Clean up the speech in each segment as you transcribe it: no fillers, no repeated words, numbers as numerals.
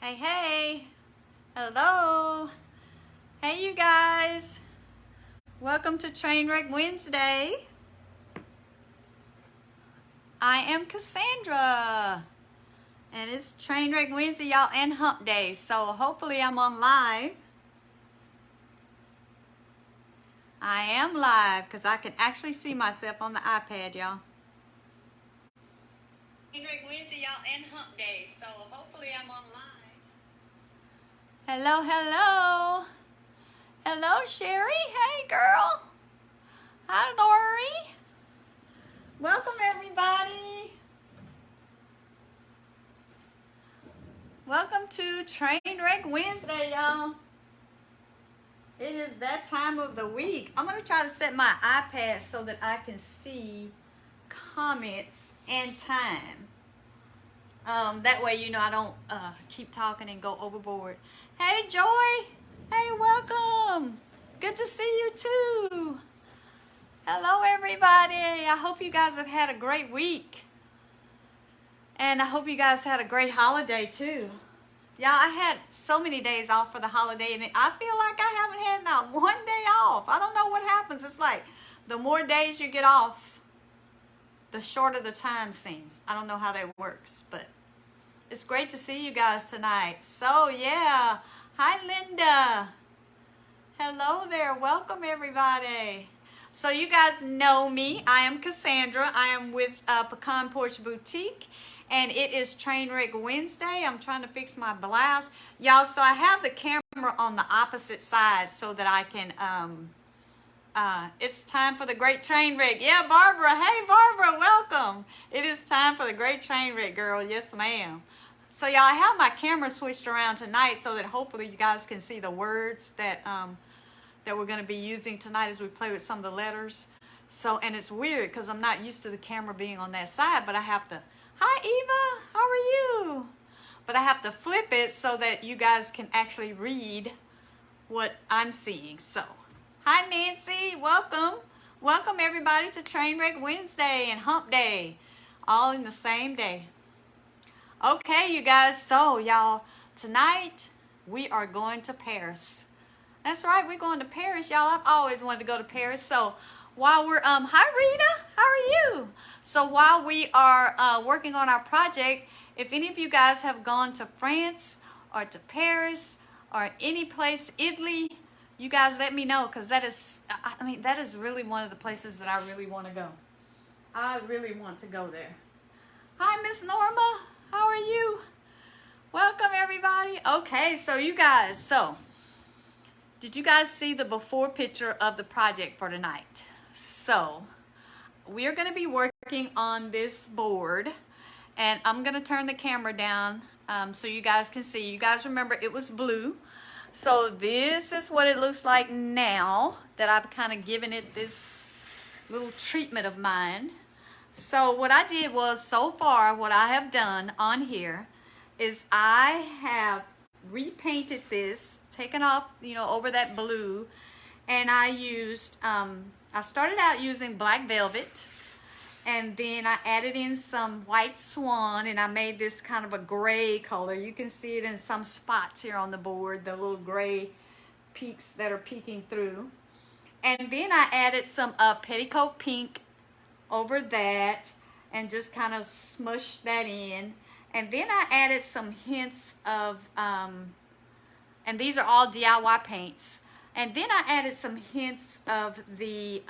Hey, hey. Hello. Hey, you guys. Welcome to Trainwreck Wednesday. I am Cassandra. And it's Trainwreck Wednesday, y'all, and Hump Day. So hopefully I'm on live. I am live because I can actually see myself on the iPad, y'all. Trainwreck Wednesday, y'all, and Hump Day. So hopefully I'm on live. Hello, hello. Hello, Sherry. Hey, girl. Hi, Lori. Welcome, everybody. Welcome to Trainwreck Wednesday, y'all. It is that time of the week. I'm going to try to set my iPad so that I can see comments and time. That way, you know, I don't keep talking and go overboard. Hey, Joy. Hey, welcome. Good to see you, too. Hello, everybody. I hope you guys have had a great week. And I hope you guys had a great holiday, too. Y'all, I had so many days off for the holiday, and I feel like I haven't had not one day off. I don't know what happens. It's like the more days you get off, the shorter the time seems. I don't know how that works, but it's great to see you guys tonight. So, yeah. Hi, Linda. Hello there. Welcome, everybody. So, you guys know me. I am Cassandra. I am with Pecan Porch Boutique, and it is Trainwreck Wednesday. I'm trying to fix my blouse. Y'all, so I have the camera on the opposite side so that I can, it's time for the great train wreck. Yeah, Barbara. Hey, Barbara, welcome. It is time for the great train wreck, girl. Yes, ma'am. So, y'all, I have my camera switched around tonight so that hopefully you guys can see the words that that we're going to be using tonight as we play with some of the letters. So, and it's weird because I'm not used to the camera being on that side, but I have to, hi, Eva, how are you? But I have to flip it so that you guys can actually read what I'm seeing. So, hi, Nancy, welcome. Welcome, everybody, to Trainwreck Wednesday and Hump Day, all in the same day. Okay, you guys, so y'all, tonight we are going to Paris. That's right, we're going to Paris, y'all. I've always wanted to go to Paris. So while we're, hi Rita, how are you? So while we are working on our project, if any of you guys have gone to France or to Paris or any place, Italy, you guys let me know, because that is, I mean, that is really one of the places that I really want to go. I really want to go there. Hi, Miss Norma. How are you? Welcome, everybody. Okay, so you guys, so did you guys see the before picture of the project for tonight? So we're going to be working on this board, and I'm going to turn the camera down so you guys can see. You guys remember it was blue. So this is what it looks like now that I've kind of given it this little treatment of mine. So what I did was, so far, what I have done on here is I have repainted this, taken off, you know, over that blue, and I used, I started out using black velvet, and then I added in some white swan, and I made this kind of a gray color. You can see it in some spots here on the board, the little gray peaks that are peeking through. And then I added some petticoat pink over that and just kind of smushed that in. And then I added some hints of, and these are all DIY paints. And then I added some hints of the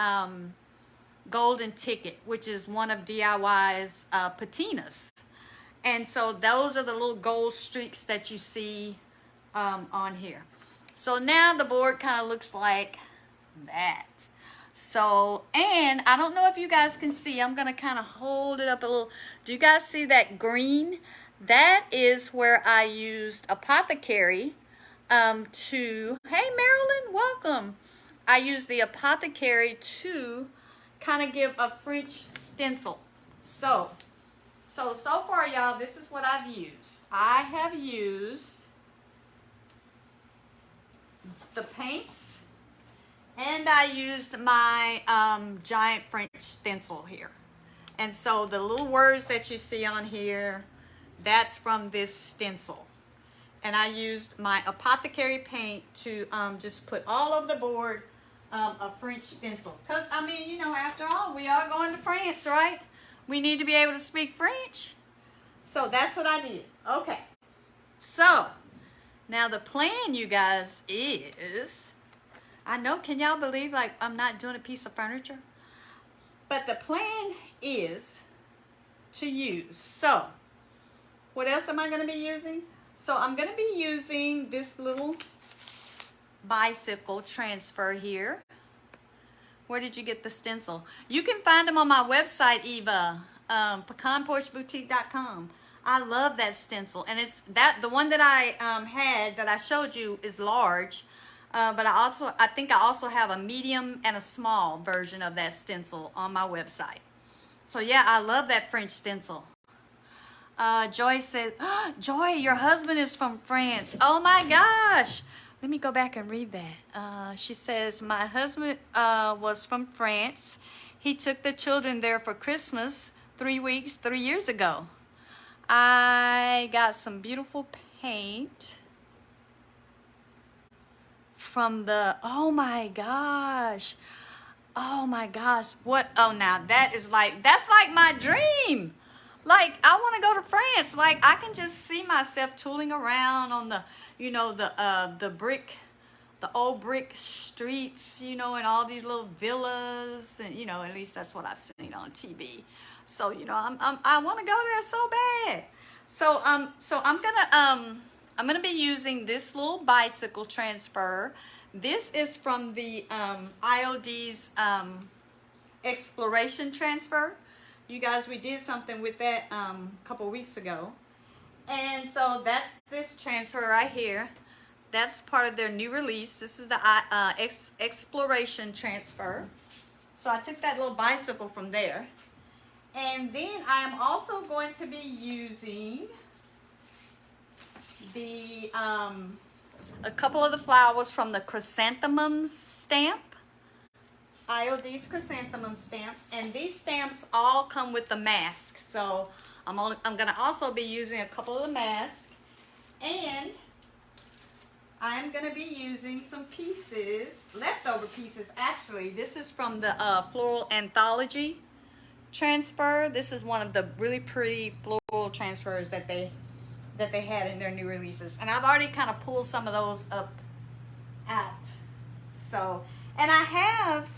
Golden Ticket, which is one of DIY's patinas. And so those are the little gold streaks that you see on here. So now the board kind of looks like that. So, and I don't know if you guys can see, I'm going to kind of hold it up a little. Do you guys see that green? That is where I used Apothecary to, hey Marilyn, welcome. I used the Apothecary to kind of give a French stencil. So far, y'all, this is what I've used. I have used the paints, and I used my giant French stencil here. And so the little words that you see on here, that's from this stencil. and I used my apothecary paint to just put all over the board a French stencil. Because, I mean, you know, after all, we are going to France, right? We need to be able to speak French. So that's what I did. Okay. So, now the plan, you guys, is, I know, can y'all believe, like, I'm not doing a piece of furniture? But the plan is to use, so, what else am I going to be using? So, I'm going to be using this little bicycle transfer here. Where did you get the stencil? You can find them on my website, Eva, pecanporchboutique.com. I love that stencil, and it's that the one that I had that I showed you is large, but I think I also have a medium and a small version of that stencil on my website. So yeah, I love that French stencil. Joy says, oh, Joy, your husband is from France. Oh my gosh. Let me go back and read that. She says, my husband was from France. He took the children there for Christmas 3 years ago. I got some beautiful paint from the, oh my gosh. Oh my gosh. What? Oh, now that's like my dream. Like, I want to go to France. Like, I can just see myself tooling around on the, you know, the old brick streets, you know, and all these little villas, and, you know, at least that's what I've seen on TV. So, you know, I want to go there so bad. So, I'm gonna be using this little bicycle transfer. This is from the IOD's exploration transfer. You guys, we did something with that a couple weeks ago. And so that's this transfer right here. That's part of their new release. This is the exploration transfer. So I took that little bicycle from there. And then I am also going to be using the a couple of the flowers from the chrysanthemums stamp. IOD's chrysanthemum stamps, and these stamps all come with the mask. So I'm going to also be using a couple of the masks, and I'm going to be using some pieces, leftover pieces actually. This is from the Floral Anthology transfer. This is one of the really pretty floral transfers that they had in their new releases, and I've already kind of pulled some of those out. So, and I have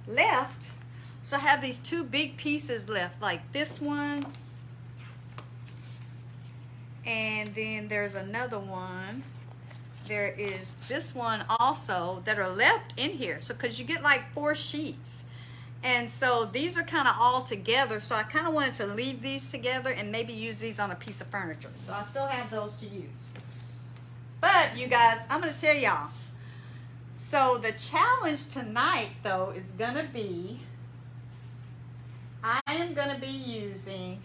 left, so I have these two big pieces left, like this one, and then there's another one. There is this one also that are left in here. So because you get like 4 sheets, and so these are kind of all together, so I kind of wanted to leave these together and maybe use these on a piece of furniture. So I still have those to use. But you guys, I'm going to tell y'all, so the challenge tonight though is going to be, I am going to be using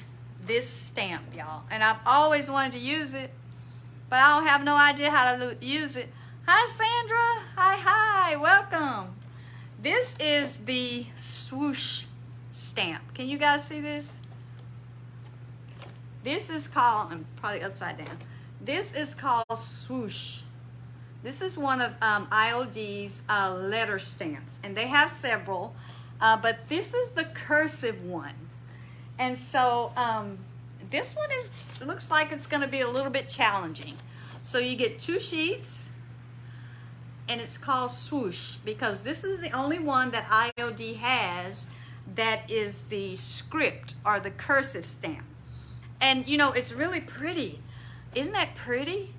this stamp, y'all, and I've always wanted to use it, but I don't have no idea how to use it. Hi Sandra, hi, welcome. This is the Swoosh Stamp. Can you guys see this? This is called, I'm probably upside down. This is called Swoosh. This is one of IOD's letter stamps, and they have several, but this is the cursive one. And so this one looks like it's going to be a little bit challenging. So you get 2 sheets, and it's called Swoosh because this is the only one that IOD has that is the script or the cursive stamp. And you know, it's really pretty. Isn't that pretty?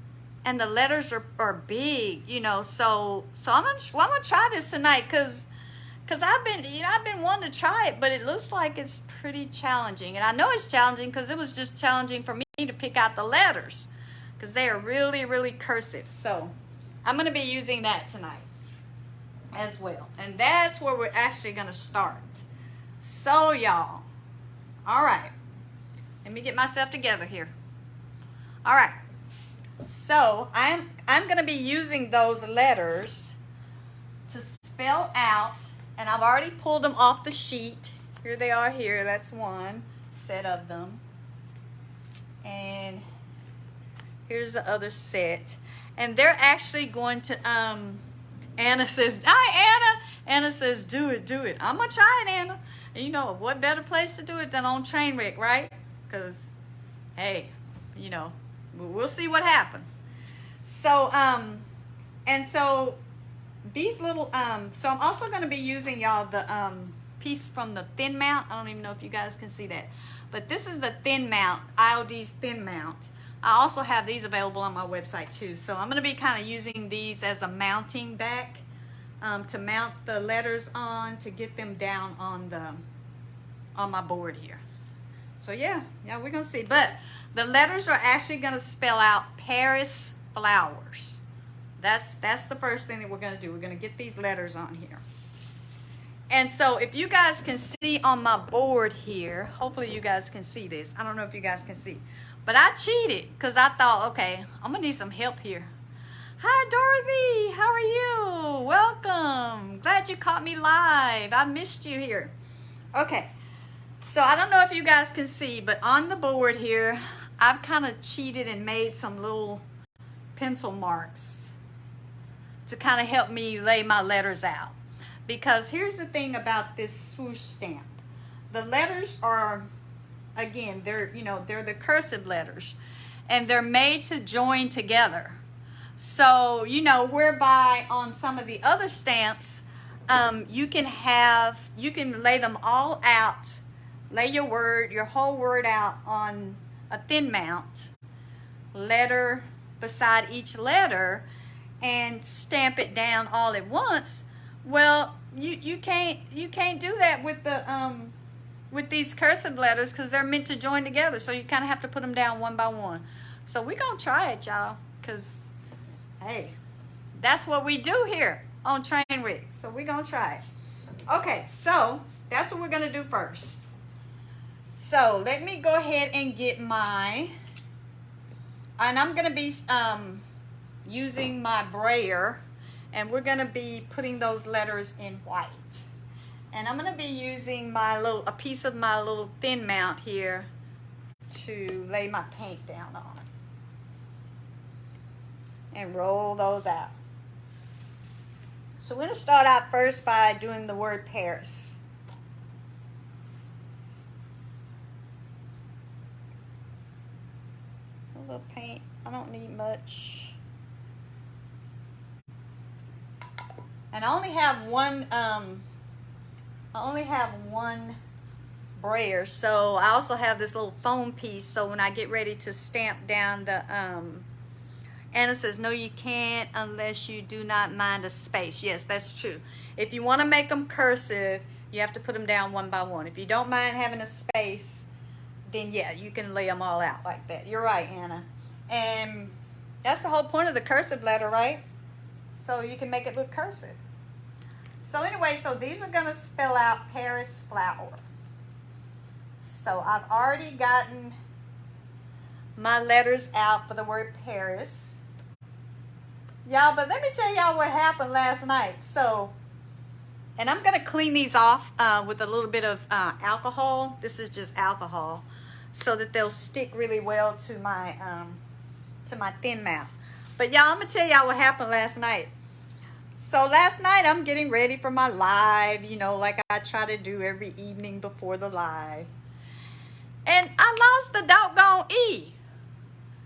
And the letters are big, you know. So I'm gonna try this tonight because I've been wanting to try it, but it looks like it's pretty challenging. And I know it's challenging because it was just challenging for me to pick out the letters because they are really, really cursive. So I'm going to be using that tonight as well. And that's where we're actually going to start. So y'all, all right, let me get myself together here. All right, so I'm going to be using those letters to spell out, and I've already pulled them off the sheet. Here they are here. That's one set of them. And Here's the other set. And they're actually going to, Anna says, hi, Anna. Anna says, do it, do it. I'm going to try it, Anna. And you know, what better place to do it than on Trainwreck, right? Because, hey, you know, we'll see what happens. So, and so these little, so I'm also going to be using, y'all, the piece from the thin mount. I don't even know if you guys can see that. But this is the thin mount, IOD's thin mount. I also have these available on my website too. So I'm going to be kind of using these as a mounting back to mount the letters on, to get them down on my board here. So yeah, we're going to see. But the letters are actually going to spell out Paris flowers. That's the first thing that we're going to do. We're going to get these letters on here. And so if you guys can see on my board here, hopefully you guys can see this. I don't know if you guys can see. But I cheated because I thought, okay, I'm going to need some help here. Hi, Dorothy. How are you? Welcome. Glad you caught me live. I missed you here. Okay. So I don't know if you guys can see, but on the board here, I've kind of cheated and made some little pencil marks to kind of help me lay my letters out. Because here's the thing about this swoosh stamp. The letters are, again, they're the cursive letters, and they're made to join together. So, whereby on some of the other stamps, you can lay them all out, lay your whole word out on a thin mount, letter beside each letter, and stamp it down all at once. Well, you can't do that with the with these cursive letters, because they're meant to join together. So you kind of have to put them down one by one. So we're going to try it, y'all, because, hey, that's what we do here on Trainwreck. So we're going to try it. Okay, so that's what we're going to do first. So let me go ahead and get and I'm going to be using my brayer, and we're going to be putting those letters in white. And I'm going to be using a piece of my little thin mount here to lay my paint down on. And roll those out. So we're going to start out first by doing the word Paris. A little paint. I don't need much. And I only have one brayer, so I also have this little foam piece, so when I get ready to stamp down the Anna says, no, you can't unless you do not mind a space. Yes, that's true. If you want to make them cursive, you have to put them down one by one. If you don't mind having a space, then yeah, you can lay them all out like that. You're right, Anna. And that's the whole point of the cursive letter, right? So you can make it look cursive. So anyway, so these are going to spell out Paris flower. So I've already gotten my letters out for the word Paris. Y'all, but let me tell y'all what happened last night. So, and I'm going to clean these off with a little bit of alcohol. This is just alcohol, so that they'll stick really well to my thin mount. But y'all, I'm going to tell y'all what happened last night. So last night I'm getting ready for my live, like I try to do every evening before the live. And I lost the doggone E.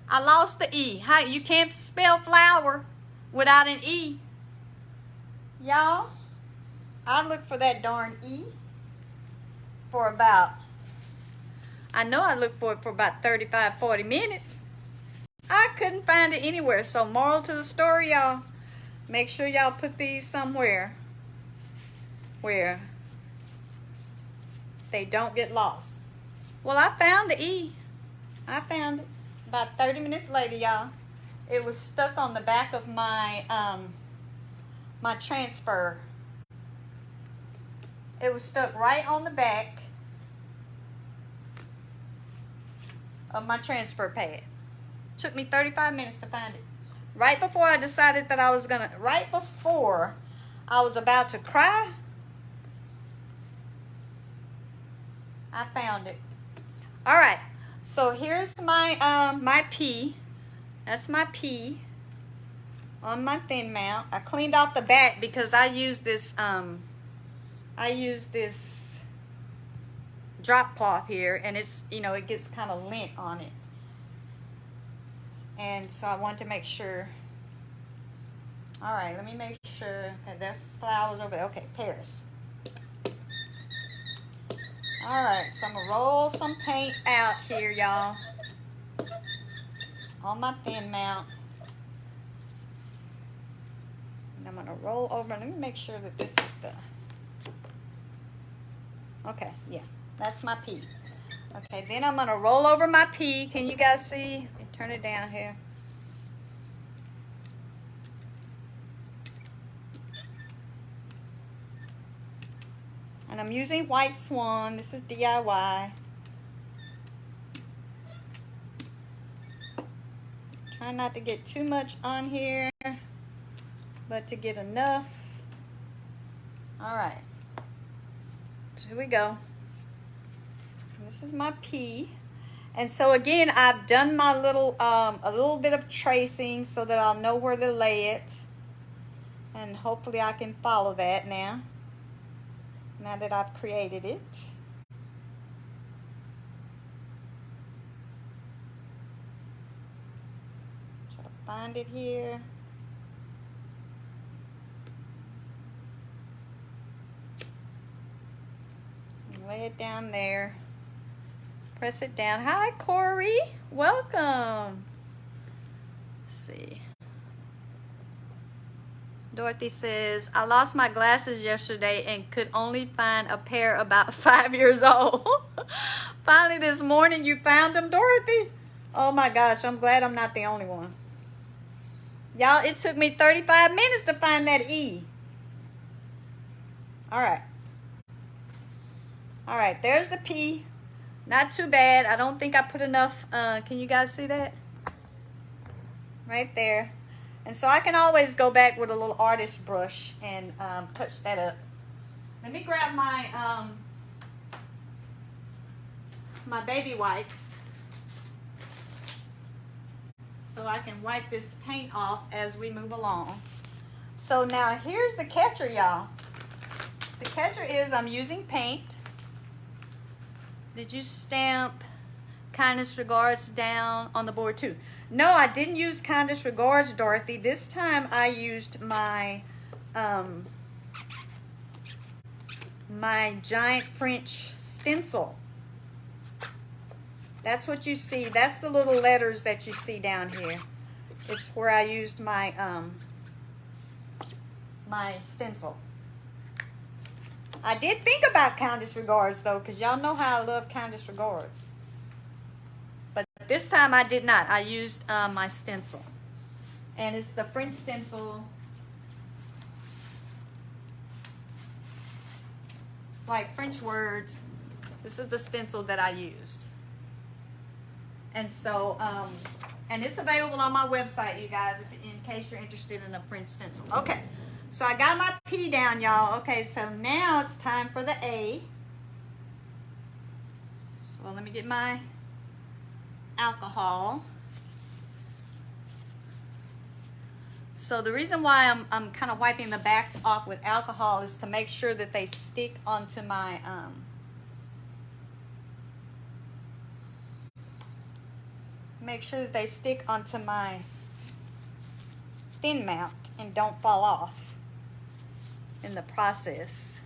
I lost the E. How you can't spell flower without an E. Y'all, I looked for that darn E for about, I know I looked for it for about 35, 40 minutes. I couldn't find it anywhere. So moral to the story, y'all, make sure y'all put these somewhere where they don't get lost. Well, I found the E. I found it. About 30 minutes later, y'all, it was stuck on the back of my my transfer. It was stuck right on the back of my transfer pad. Took me 35 minutes to find it. Right before I decided that right before I was about to cry, I found it. All right, so here's my my P. That's my P on my thin mount. I cleaned off the back because I use this drop cloth here, and it's, you know, it gets kind of lint on it. And so I want to make sure. All right, let me make sure that that's flowers over there. Okay, Paris. All right, so I'm gonna roll some paint out here, y'all, on my thin mount. And I'm gonna roll over. Let me make sure that this is the, okay, yeah, that's my P. Okay, then I'm gonna roll over my P. Can you guys see? Let me turn it down here. And I'm using White Swan. This is DIY. Try not to get too much on here, but to get enough. All right. So here we go. This is my P. And so again, I've done my little, a little bit of tracing so that I'll know where to lay it. And hopefully I can follow that now that I've created it. Try to find it here. And lay it down there. Press it down. Hi, Corey. Welcome. Let's see. Dorothy says, I lost my glasses yesterday and could only find a pair about 5 years old. Finally this morning you found them, Dorothy. Oh my gosh, I'm glad I'm not the only one. Y'all, it took me 35 minutes to find that E. All right. All right, there's the P. Not too bad. I don't think I put enough. Can you guys see that? Right there. And so I can always go back with a little artist brush and touch that up. Let me grab my my baby wipes so I can wipe this paint off as we move along. So now here's the catcher, y'all. The catcher is I'm using paint. Did you stamp kindest regards down on the board too? No, I didn't use kindest regards, Dorothy. This time I used my my giant French stencil. That's what you see. That's the little letters that you see down here. It's where I used my my stencil. I did think about kindest regards though, because y'all know how I love kindest regards. But this time I did not. I used my stencil. And it's the French stencil. It's like French words. This is the stencil that I used. And so, and it's available on my website, you guys, in case you're interested in a French stencil. Okay, so I got my P down, y'all. Okay, so now it's time for the A. So let me get my alcohol. So the reason why I'm kind of wiping the backs off with alcohol is to make sure that they stick onto my thin mount and don't fall off in the process.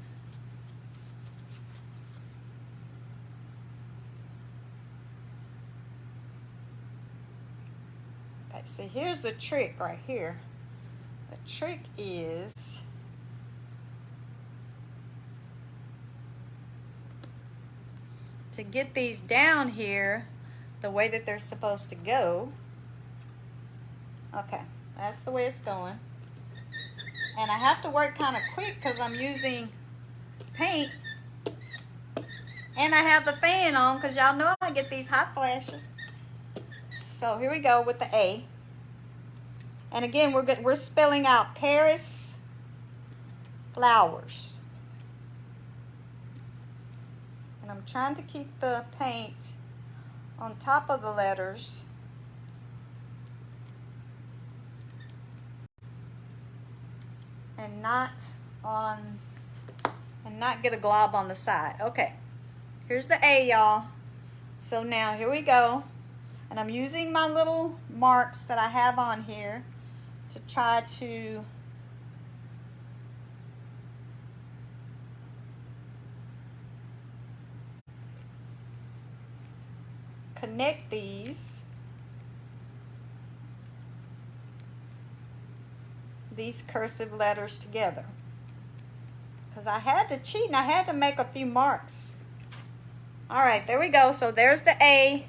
Okay, so here's the trick right here. The trick is to get these down here the way that they're supposed to go. Okay, that's the way it's going. And I have to work kind of quick because I'm using paint. And I have the fan on because y'all know I get these hot flashes. So here we go with the A. And again, we're spelling out Paris flowers. And I'm trying to keep the paint on top of the letters and not on, and not get a glob on the side. Okay, here's the A, y'all. So now here we go. And I'm using my little marks that I have on here to try to connect these cursive letters together. Because I had to cheat and I had to make a few marks. All right, there we go. So there's the A.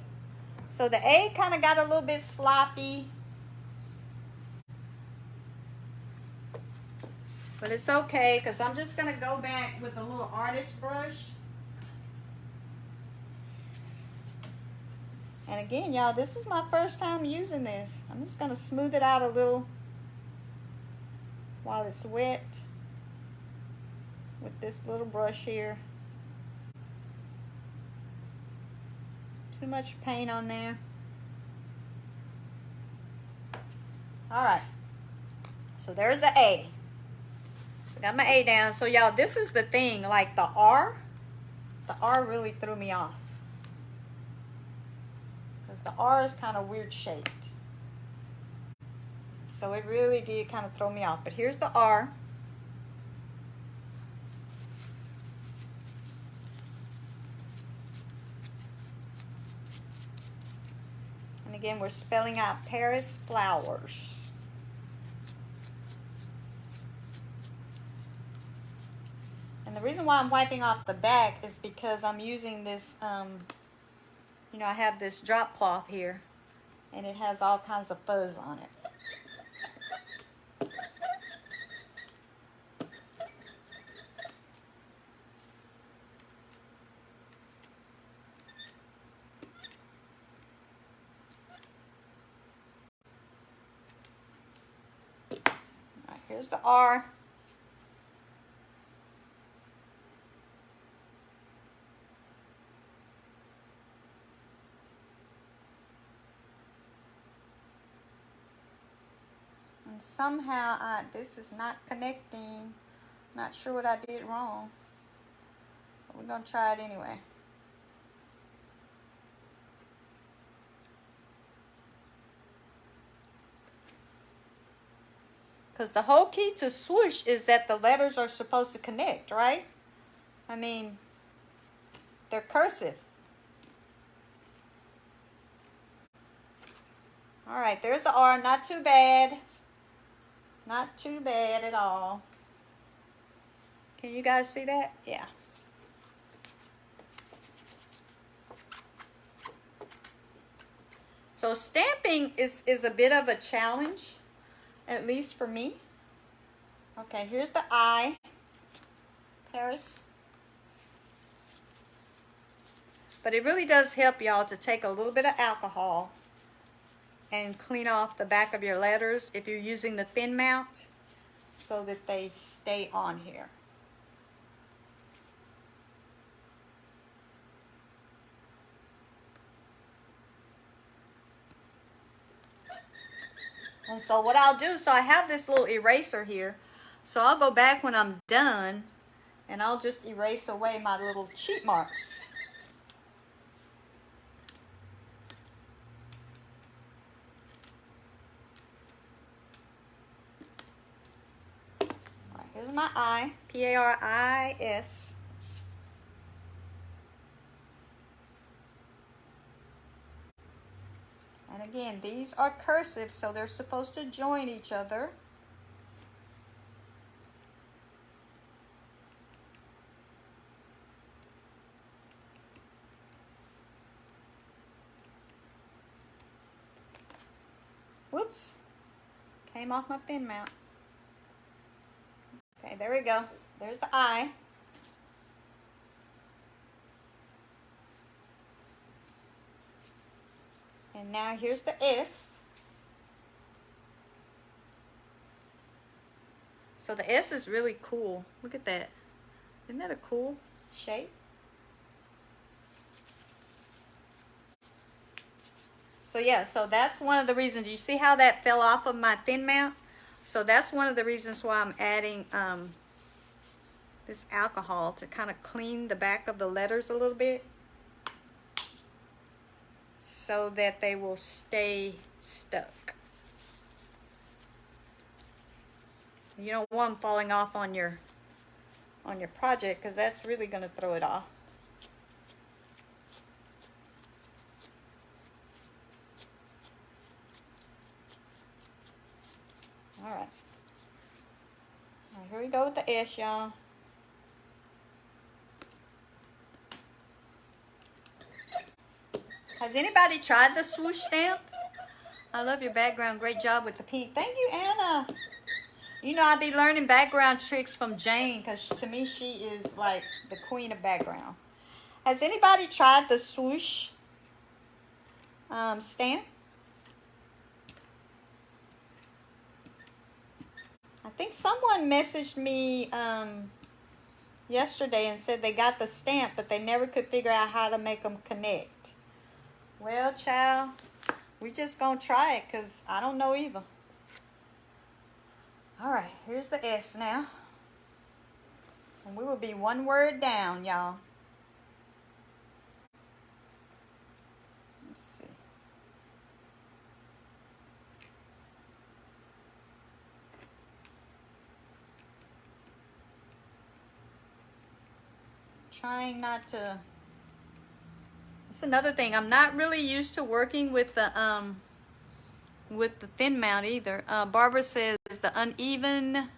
So the A kind of got a little bit sloppy. But it's okay, because I'm just going to go back with a little artist brush. And again, y'all, this is my first time using this. I'm just going to smooth it out a little while it's wet with this little brush here. Too much paint on there. All right. So there's the A. So I got my A down. So y'all, this is the thing, like the R really threw me off. Because the R is kind of weird shaped. So it really did kind of throw me off. But here's the R. And again, we're spelling out Paris flowers. And the reason why I'm wiping off the back is because I'm using this, you know, I have this drop cloth here, and it has all kinds of fuzz on it. All right, here's the R. And somehow this is not connecting. Not sure what I did wrong. But we're going to try it anyway. Because the whole key to swoosh is that the letters are supposed to connect, right? I mean, they're cursive. All right, there's the R. Not too bad. Not too bad at all. Can you guys see that? Yeah. So stamping is a bit of a challenge, at least for me. Okay, here's the I. Paris. But it really does help y'all to take a little bit of alcohol and clean off the back of your letters if you're using the thin mount so that they stay on here. And so what I'll do, so I have this little eraser here, so I'll go back when I'm done and I'll just erase away my little cheat marks. Here's my I, P-A-R-I-S. And again, these are cursive, so they're supposed to join each other. Whoops, came off my thin mount. Okay, there we go. There's the I. And now here's the S. So the S is really cool. Look at that. Isn't that a cool shape? So yeah, so that's one of the reasons. You see how that fell off of my thin mount? So that's one of the reasons why I'm adding this alcohol, to kind of clean the back of the letters a little bit so that they will stay stuck. You don't want them falling off on your project, because that's really going to throw it off. All right. All right, here we go with the S, y'all. Has anybody tried the Swoosh Stamp? I love your background. Great job with the pink. Thank you, Anna. You know, I be learning background tricks from Jane, because to me, she is like the queen of background. Has anybody tried the Swoosh stamp? I think someone messaged me yesterday and said they got the stamp, but they never could figure out how to make them connect. Well, child, we just gonna try it, because I don't know either. All right, here's the S now. And we will be one word down, y'all. Let's see. Trying not to. It's another thing. I'm not really used to working with the thin mount either. Barbara says the uneven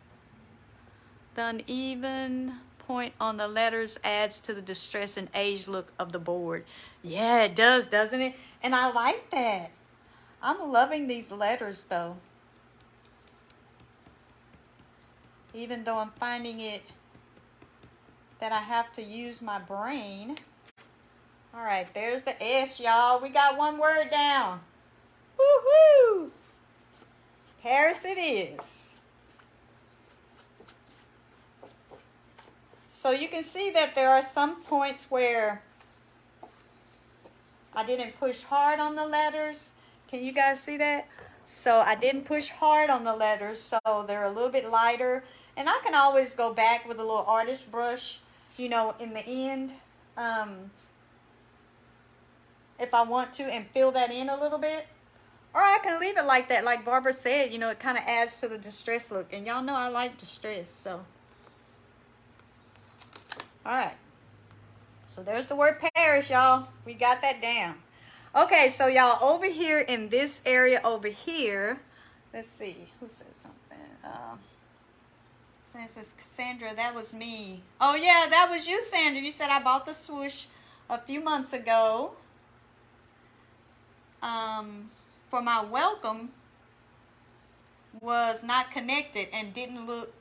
point on the letters adds to the distress and age look of the board. Yeah, it does, doesn't it? And I like that. I'm loving these letters though. Even though I'm finding it that I have to use my brain. All right, there's the S, y'all. We got one word down. Woohoo! Paris it is. So you can see that there are some points where I didn't push hard on the letters. Can you guys see that? So I didn't push hard on the letters, so they're a little bit lighter. And I can always go back with a little artist brush, you know, in the end, if I want to, and fill that in a little bit. Or I can leave it like that, like Barbara said, you know, it kind of adds to the distress look. And y'all know I like distress, so. All right. So there's the word Paris, y'all. We got that down. Okay, so y'all, over here in this area over here, let's see, who said something? Says Cassandra, that was me. Oh yeah, that was you, Sandra. You said I bought the swoosh a few months ago. For my welcome was not connected and didn't look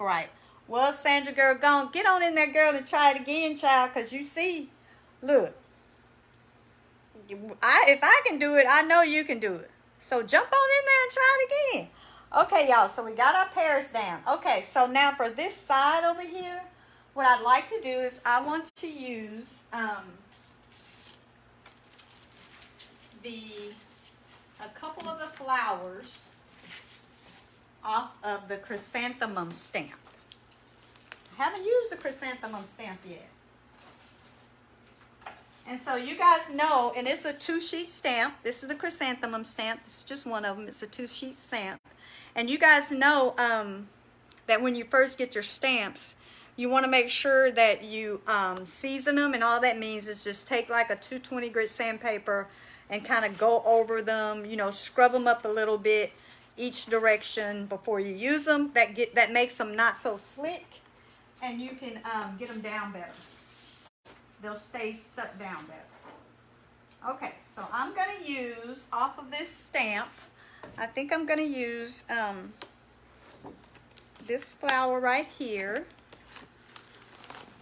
right. Well, Sandra girl, go on, get on in there, girl, and try it again, child, because you see, look, if I can do it, I know you can do it. So jump on in there and try it again. Okay, y'all, so we got our Paris down. Okay, so now for this side over here, what I'd like to do is I want to use a couple of the flowers off of the chrysanthemum stamp. I haven't used the chrysanthemum stamp yet. And so you guys know, and it's a 2-sheet stamp. This is the chrysanthemum stamp. This is just one of them. It's a 2-sheet stamp. And you guys know that when you first get your stamps, you want to make sure that you season them. And all that means is just take like a 220 grit sandpaper and kind of go over them, you know, scrub them up a little bit each direction before you use them. That makes them not so slick, and you can get them down better. They'll stay stuck down better. Okay, so I'm going to use off of this stamp, I think I'm going to use this flower right here,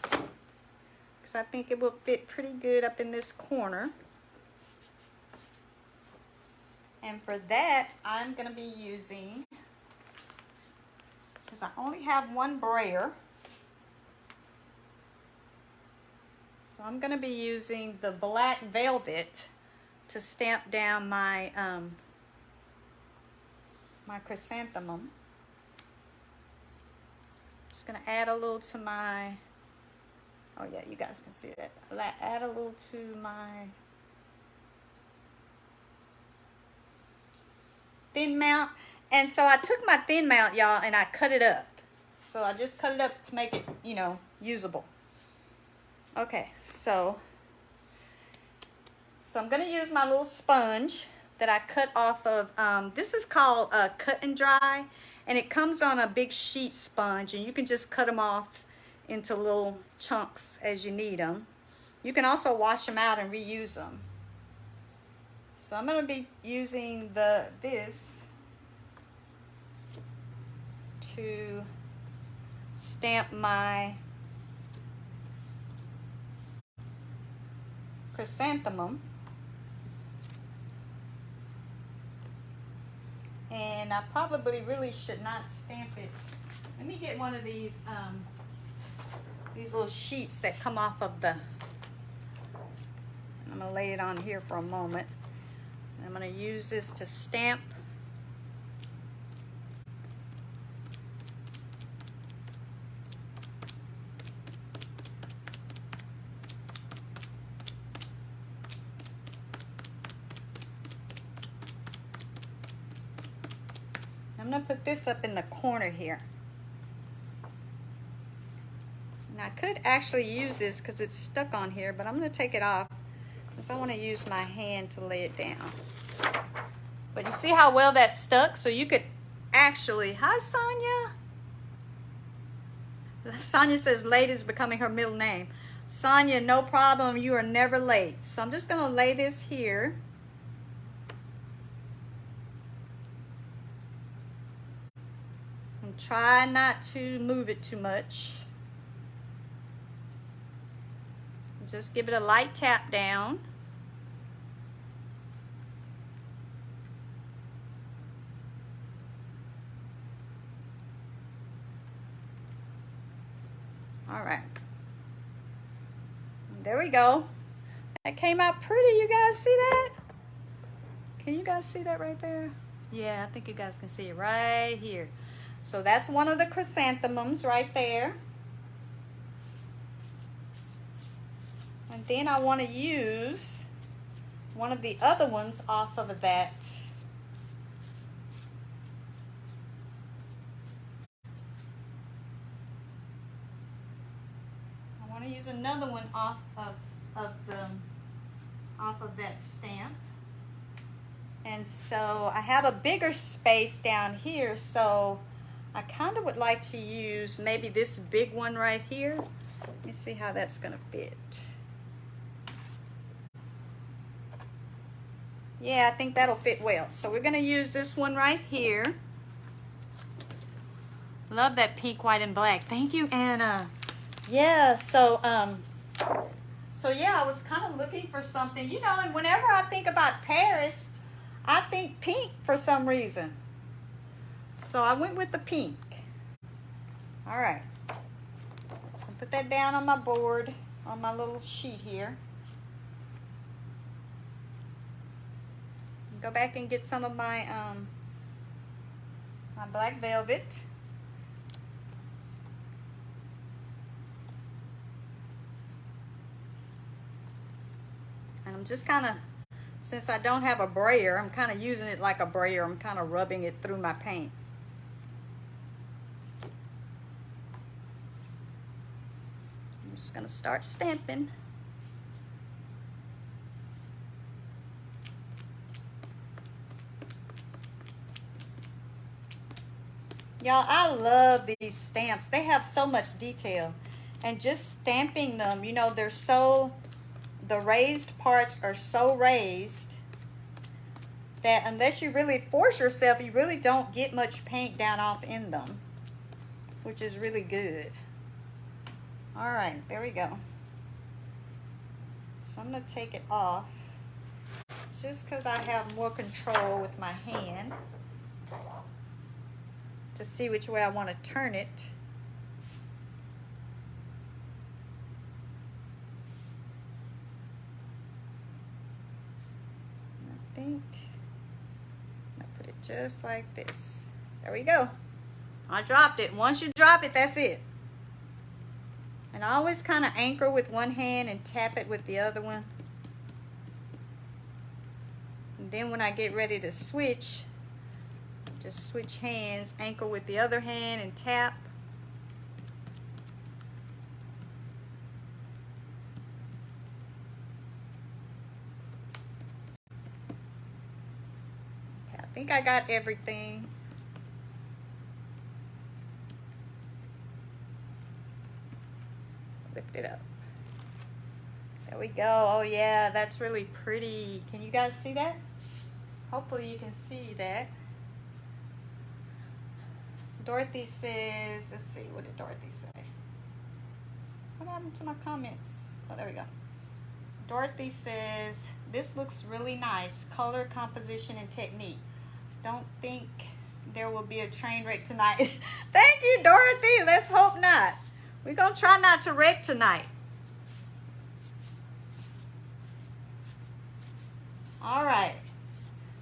because I think it will fit pretty good up in this corner. And for that, I'm going to be using, because I only have one brayer, so I'm going to be using the black velvet to stamp down my my chrysanthemum. Just gonna add a little to my, oh yeah, you guys can see that. Add a little to my thin mount. And so I took my thin mount, y'all, and I cut it up. So I just cut it up to make it, you know, usable. Okay, so I'm gonna use my little sponge that I cut off of, this is called Cut and Dry, and it comes on a big sheet sponge, and you can just cut them off into little chunks as you need them. You can also wash them out and reuse them. So I'm going to be using this to stamp my chrysanthemum. And I probably really should not stamp it. Let me get one of these little sheets that come off of the, I'm gonna lay it on here for a moment. I'm gonna use this to stamp. I'm gonna put this up in the corner here. And I could actually use this because it's stuck on here, but I'm gonna take it off because I want to use my hand to lay it down. But you see how well that's stuck? So you could actually, hi Sonia. Sonia says late is becoming her middle name. Sonia, no problem, you are never late. So I'm just gonna lay this here. And try not to move it too much. Just give it a light tap down. All right. There we go. That came out pretty. You guys see that? Can you guys see that right there? Yeah, I think you guys can see it right here. So that's one of the chrysanthemums right there. And then I want to use one of the other ones off of that. I want to use another one off of that stamp. And so I have a bigger space down here, so I kind of would like to use maybe this big one right here. Let me see how that's going to fit. Yeah, I think that'll fit well. So we're going to use this one right here. Love that pink, white, and black. Thank you, Anna. Yeah, so yeah, I was kind of looking for something, you know, and whenever I think about Paris, I think pink for some reason. So I went with the pink. All right. So put that down on my board, on my little sheet here. Go back and get some of my my black velvet. And I'm just kind of, since I don't have a brayer, I'm kind of using it like a brayer. I'm kind of rubbing it through my paint. I'm just going to start stamping. Y'all, I love these stamps. They have so much detail. And just stamping them, you know, they're so, the raised parts are so raised that unless you really force yourself, you really don't get much paint down off in them, which is really good. All right, there we go. So I'm going to take it off just because I have more control with my hand to see which way I want to turn it. I think I'll put it just like this. There we go. I dropped it. Once you drop it, that's it. And I always kind of anchor with one hand and tap it with the other one. And then when I get ready to switch, just switch hands, anchor with the other hand and tap. Okay, I think I got everything. Lift it up. There we go. Oh yeah, that's really pretty. Can you guys see that? Hopefully you can see that. Dorothy says, let's see, what did Dorothy say? What happened to my comments? Oh, there we go. Dorothy says, this looks really nice. Color, composition, and technique. Don't think there will be a train wreck tonight. Thank you, Dorothy. Let's hope not. We're going to try not to wreck tonight. All right.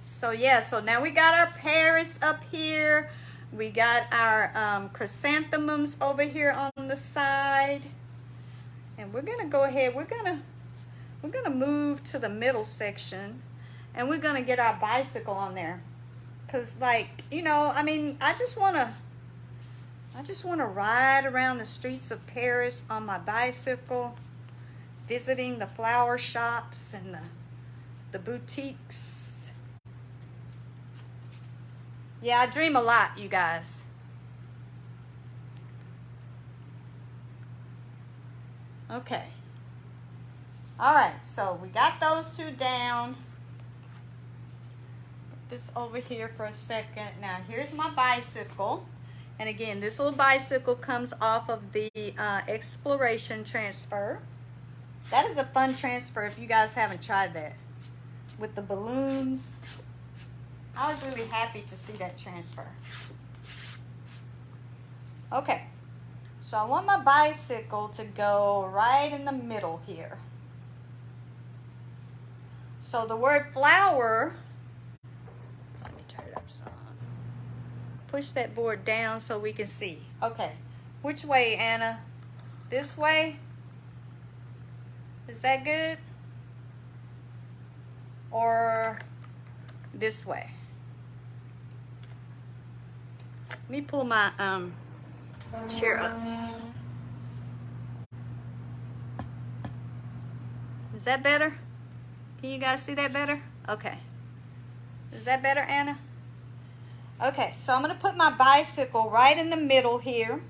So, yeah, so now we got our Paris up here. We got our chrysanthemums over here on the side. And we're going to go ahead. We're going to move to the middle section. And we're going to get our bicycle on there. Because, like, you know, I mean, I just want to ride around the streets of Paris on my bicycle, visiting the flower shops and the boutiques. Yeah, I dream a lot, you guys. Okay. All right, so we got those two down. Put this over here for a second. Now, here's my bicycle. And again, this little bicycle comes off of the Exploration transfer. That is a fun transfer if you guys haven't tried that. With the balloons. I was really happy to see that transfer. Okay. So I want my bicycle to go right in the middle here. So the word flower, let me turn it up some. Push that board down so we can see. Okay. Which way, Anna? This way? Is that good? Or this way? Let me pull my chair up. Is that better? Can you guys see that better? Okay. Is that better, Anna? Okay, so I'm going to put my bicycle right in the middle here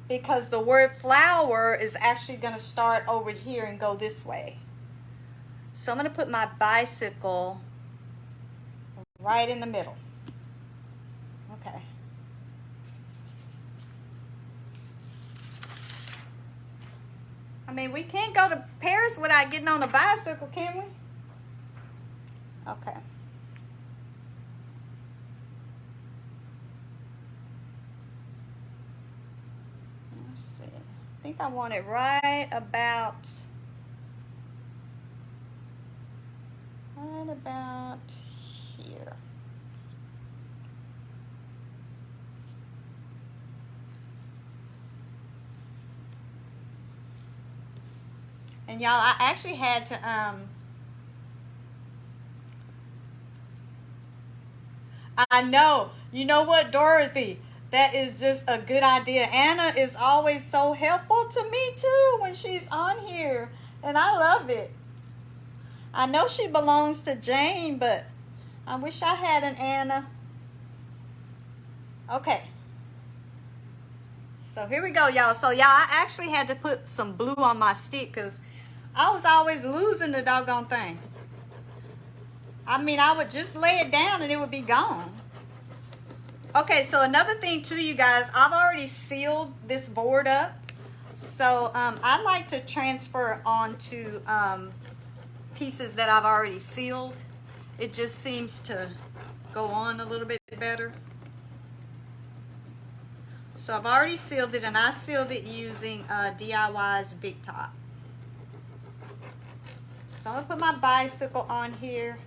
because the word flower is actually going to start over here and go this way. So I'm going to put my bicycle right in the middle. Okay. I mean, we can't go to Paris without getting on a bicycle, can we? Okay. Let's see. I think I want it right about here. And y'all, I actually had to I know. You know what, Dorothy? That is just a good idea. Anna is always so helpful to me too when she's on here. And I love it. I know she belongs to Jane, but I wish I had an Anna. Okay. So here we go, y'all. So y'all, I actually had to put some blue on my stick because I was always losing the doggone thing. I mean, I would just lay it down and it would be gone. Okay, so another thing too, you guys, I've already sealed this board up. So I like to transfer onto pieces that I've already sealed. It just seems to go on a little bit better. So I've already sealed it, and I sealed it using DIY's Big Top. So I'm going to put my bicycle on here.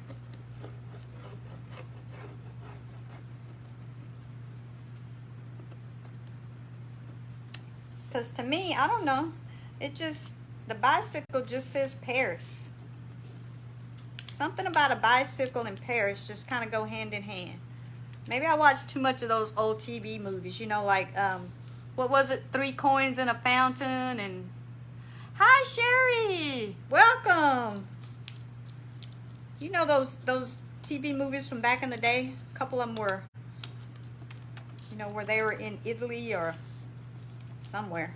Because to me, I don't know, it just, the bicycle just says Paris. Something about a bicycle and Paris just kind of go hand in hand. Maybe I watched too much of those old TV movies, you know, like, what was it, 3 Coins in a Fountain, and, hi Sherry, welcome. You know those TV movies from back in the day? A couple of them were, you know, where they were in Italy or somewhere.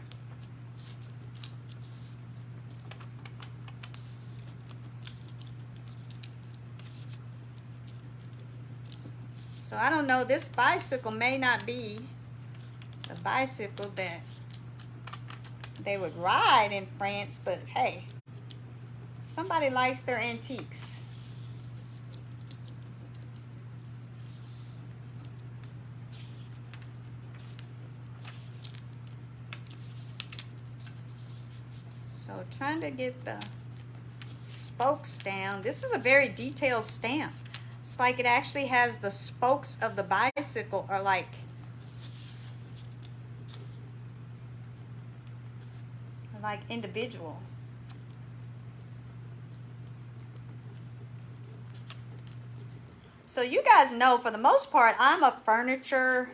So I don't know, this bicycle may not be the bicycle that they would ride in France, but hey, somebody likes their antiques. So trying to get the spokes down. This is a very detailed stamp. It's like it actually has the spokes of the bicycle are like individual. So you guys know, for the most part, I'm a furniture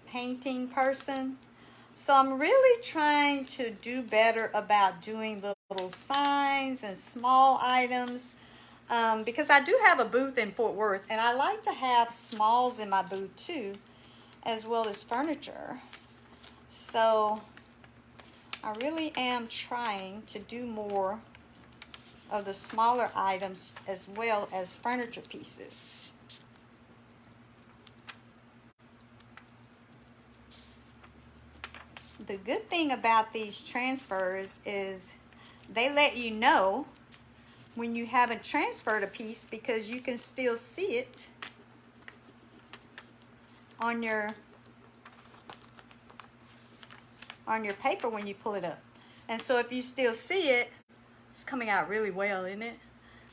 painting person. So I'm really trying to do better about doing the little signs and small items, because I do have a booth in Fort Worth, and I like to have smalls in my booth too, as well as furniture. So I really am trying to do more of the smaller items as well as furniture pieces. The good thing about these transfers is they let you know when you haven't transferred a piece, because you can still see it on your paper when you pull it up. And so if you still see it, it's coming out really well, isn't it?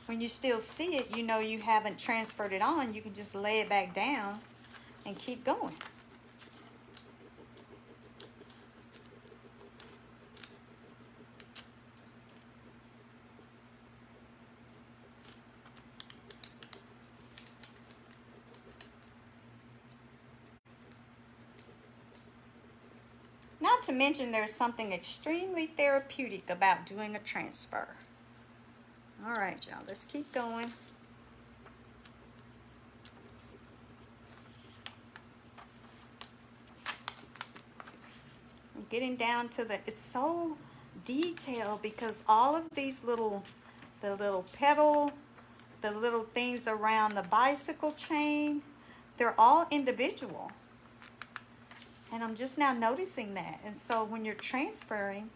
When you still see it, you know you haven't transferred it on. You can just lay it back down and keep going. Not to mention, there's something extremely therapeutic about doing a transfer. All right, y'all, let's keep going. I'm getting down to it's so detailed, because all of these the little pedal, the little things around the bicycle chain, they're all individual. And I'm just now noticing that. And so when you're transferring,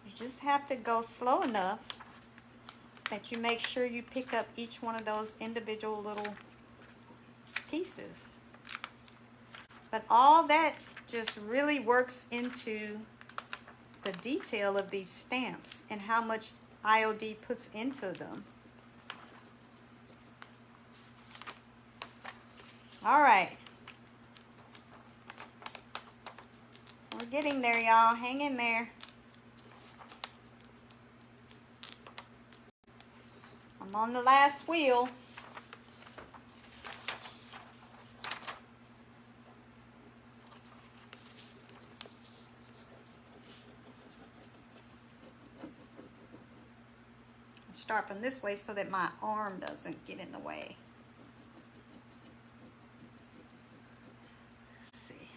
you just have to go slow enough that you make sure you pick up each one of those individual little pieces. But all that just really works into the detail of these stamps and how much IOD puts into them. All right. We're getting there, y'all. Hang in there. I'm on the last wheel. I'll start from this way so that my arm doesn't get in the way. Let's see.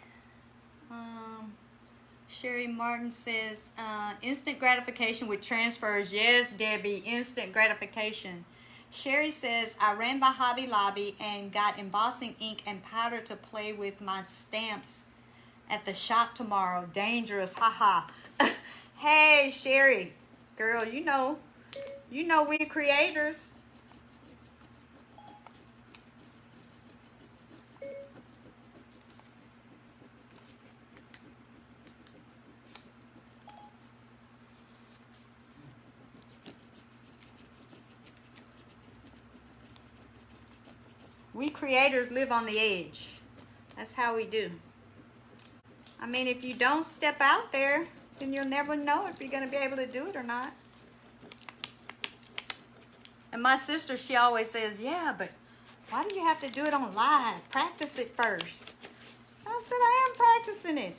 Sherry Martin says, instant gratification with transfers. Yes, Debbie, instant gratification. Sherry says, I ran by Hobby Lobby and got embossing ink and powder to play with my stamps at the shop tomorrow. Dangerous, haha. Hey, Sherry, girl, you know we creators. We creators live on the edge. That's how we do. I mean, if you don't step out there, then you'll never know if you're going to be able to do it or not. And my sister, she always says, yeah, but why do you have to do it on live? Practice it first. I said, I am practicing it.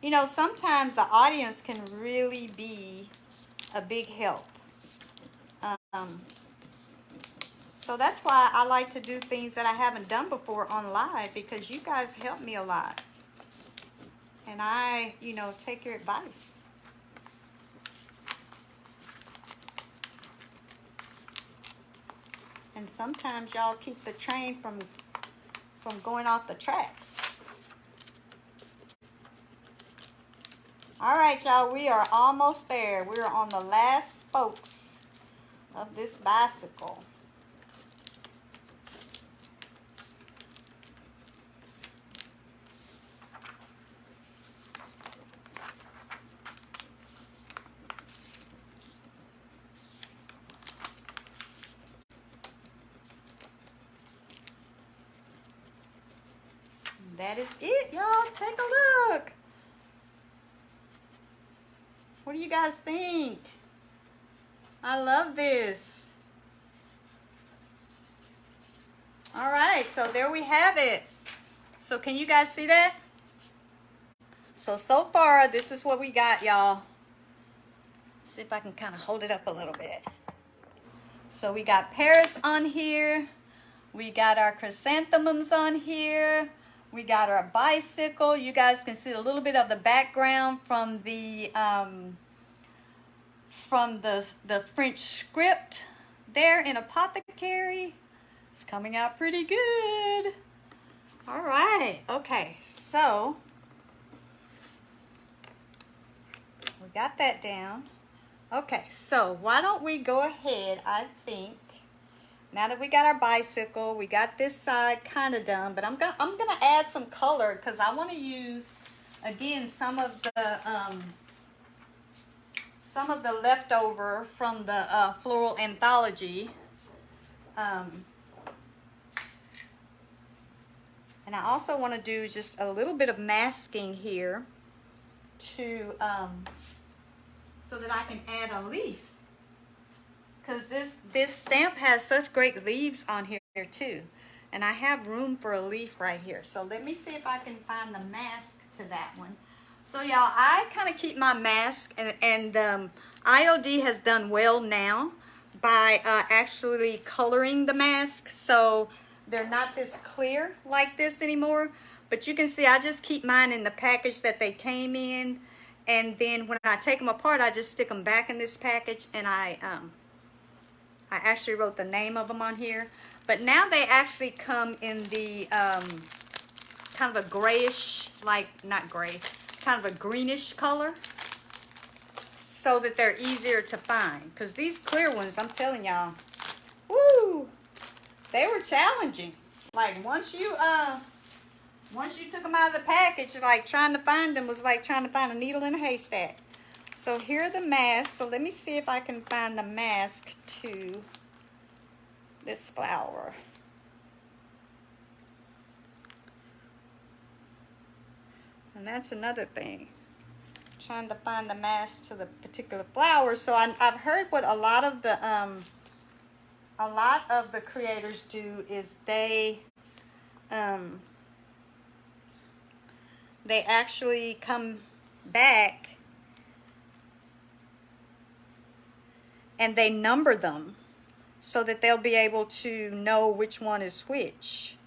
You know, sometimes the audience can really be a big help. So that's why I like to do things that I haven't done before on live, because you guys help me a lot. And I, you know, take your advice. And sometimes y'all keep the train from going off the tracks. All right, y'all, we are almost there. We're on the last spokes of this bicycle. That is it, y'all. Take a look. What do you guys think? I love this. All right, so there we have it. So can you guys see that? So far, this is what we got, y'all. See if I can kind of hold it up a little bit. So we got Paris on here. We got our chrysanthemums on here. We got our bicycle. You guys can see a little bit of the background from the French script there in Apothecary. It's coming out pretty good. All right. Okay. So we got that down. Okay. So why don't we go ahead, I think, now that we got our bicycle, we got this side kind of done, but I'm gonna add some color because I want to use, again, some of the leftover from the Floral Anthology, and I also want to do just a little bit of masking here to so that I can add a leaf. Because this stamp has such great leaves on here too. And I have room for a leaf right here. So let me see if I can find the mask to that one. So y'all, I kind of keep my mask, and IOD has done well now by actually coloring the mask. So they're not this clear like this anymore. But you can see I just keep mine in the package that they came in. And then when I take them apart, I just stick them back in this package, and I actually wrote the name of them on here. But now they actually come in the kind of a grayish, like, not gray, kind of a greenish color, so that they're easier to find. Because these clear ones, I'm telling y'all, woo, they were challenging. Like, once you took them out of the package, like, trying to find them was like trying to find a needle in a haystack. So here are the masks. So let me see if I can find the mask to this flower. And that's another thing. Trying to find the mask to the particular flower. So I've heard what a lot of the creators do is they actually come back and they number them so that they'll be able to know which one is which.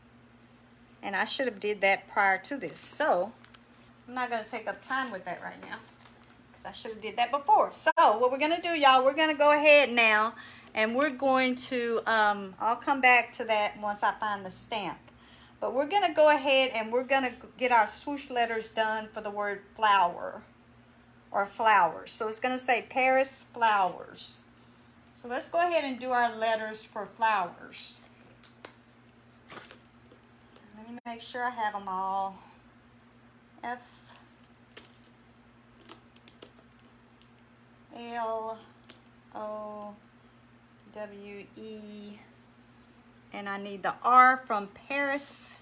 And I should have did that prior to this. So I'm not going to take up time with that right now, because I should have did that before. So what we're going to do, y'all, we're going to go ahead now, and we're going to, I'll come back to that once I find the stamp. But we're going to go ahead and we're going to get our swoosh letters done for the word flower or flowers. So it's going to say Paris Flowers. So let's go ahead and do our letters for flowers. Let me make sure I have them all. F L O W E, and I need the R from Paris.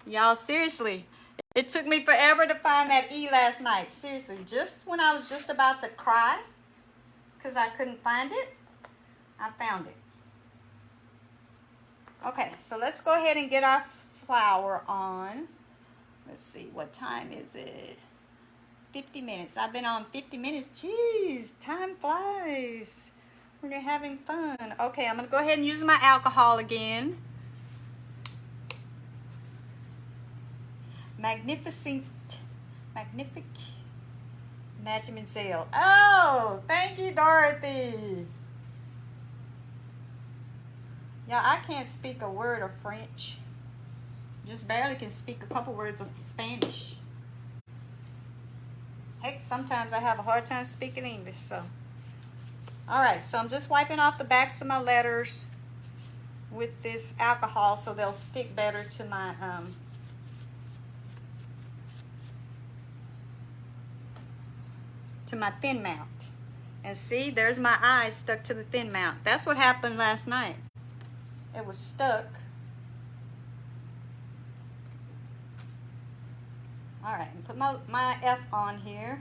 Y'all, seriously, it took me forever to find that E last night. Seriously, just when I was just about to cry because I couldn't find it, I found it. Okay, so let's go ahead and get our flower on. Let's see, what time is it? 50 minutes. I've been on 50 minutes. Jeez, time flies when you're having fun. Okay, I'm going to go ahead and use my alcohol again. Magnificent, Mademoiselle. Oh, thank you, Dorothy. Yeah, I can't speak a word of French. Just barely can speak a couple words of Spanish. Heck, sometimes I have a hard time speaking English, so. All right, so I'm just wiping off the backs of my letters with this alcohol so they'll stick better to my thin mount. And see, there's my eyes stuck to the thin mount. That's what happened last night. It was stuck. All right, and put my F on here.